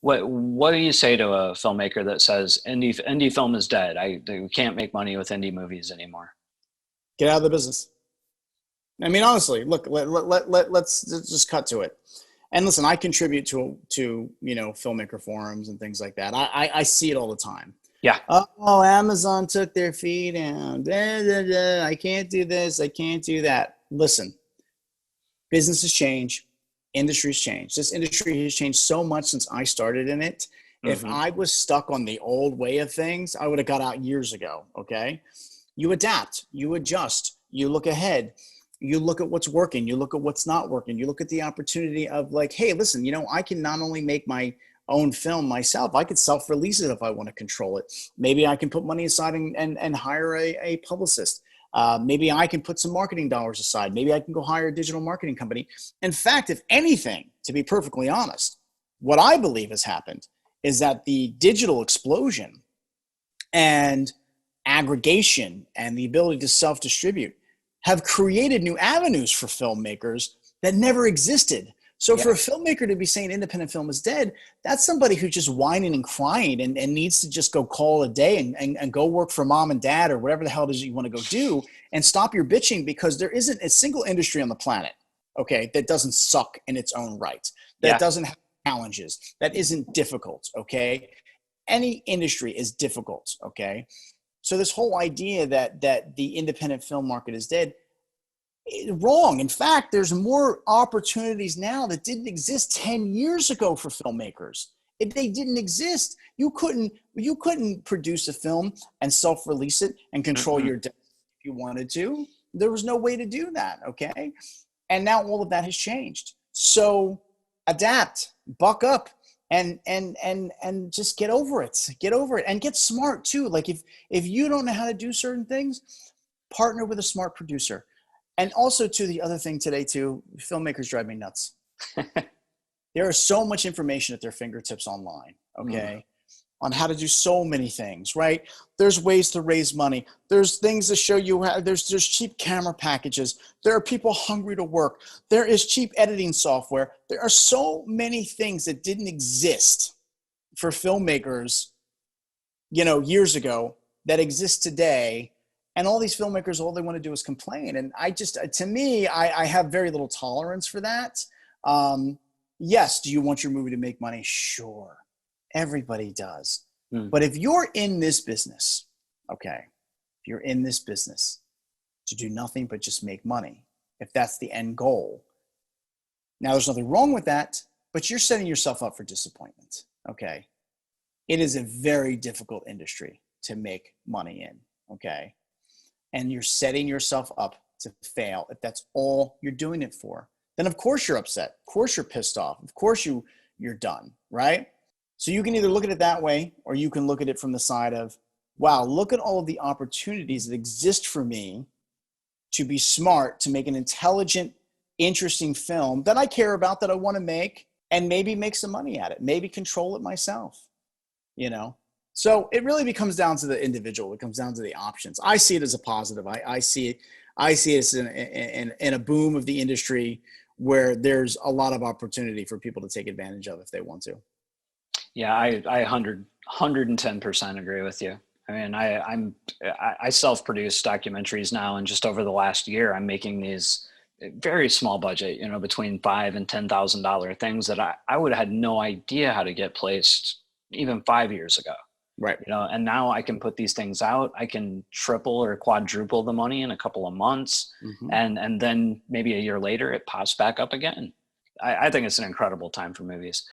What do you say to a filmmaker that says indie film is dead? We can't make money with indie movies anymore. Get out of the business. I mean, honestly, look, let's just cut to it. And listen, I contribute to filmmaker forums and things like that. I see it all the time. Yeah. Oh, Amazon took their fee down. I can't do this. I can't do that. Listen, businesses change. Industries change. This industry has changed so much since I started in it. If I was stuck on the old way of things, I would have got out years ago. Okay. You adapt, you adjust, you look ahead, you look at what's working, you look at what's not working, you look at the opportunity of like, hey, listen, I can not only make my own film myself, I could self-release it if I want to control it. Maybe I can put money aside and hire a publicist. Maybe I can put some marketing dollars aside. Maybe I can go hire a digital marketing company. In fact, if anything, to be perfectly honest, what I believe has happened is that the digital explosion and aggregation and the ability to self-distribute have created new avenues for filmmakers that never existed. So for a filmmaker to be saying independent film is dead, that's somebody who's just whining and crying and needs to just go call it a day and go work for mom and dad or whatever the hell it is you want to go do, and stop your bitching, because there isn't a single industry on the planet, okay, that doesn't suck in its own right, that doesn't have challenges, that isn't difficult, okay? Any industry is difficult, okay? So this whole idea that the independent film market is dead, wrong. In fact, there's more opportunities now that didn't exist 10 years ago for filmmakers. If they didn't exist, you couldn't produce a film and self-release it and control your destiny if you wanted to. There was no way to do that, okay? And now all of that has changed. So adapt, buck up, and just get over it. Get over it and get smart too. Like if you don't know how to do certain things, partner with a smart producer. And also, to the other thing today, too, filmmakers drive me nuts. There is so much information at their fingertips online, okay, on how to do so many things, right? There's ways to raise money. There's things to show you how, there's cheap camera packages. There are people hungry to work. There is cheap editing software. There are so many things that didn't exist for filmmakers, years ago that exist today. And all these filmmakers, all they want to do is complain. And to me, I have very little tolerance for that. Yes, do you want your movie to make money? Sure. Everybody does. But if you're in this business, okay, if you're in this business to do nothing but just make money, if that's the end goal, now there's nothing wrong with that, but you're setting yourself up for disappointment, okay? It is a very difficult industry to make money in, okay? And you're setting yourself up to fail if that's all you're doing it for. Then of course you're upset. Of course you're pissed off. Of course you're done, right? So you can either look at it that way, or you can look at it from the side of, wow, look at all of the opportunities that exist for me to be smart, to make an intelligent, interesting film that I care about, that I want to make, and maybe make some money at it, maybe control it myself, So it really comes down to the individual. It comes down to the options. I see it as a positive. I see it as in a boom of the industry where there's a lot of opportunity for people to take advantage of if they want to. Yeah, I 110% agree with you. I mean, I self-produce documentaries now, and just over the last year, I'm making these very small budget, between $5,000 and $10,000 things that I would have had no idea how to get placed even 5 years ago. Right. And now I can put these things out. I can triple or quadruple the money in a couple of months. And then maybe a year later, it pops back up again. I think it's an incredible time for movies.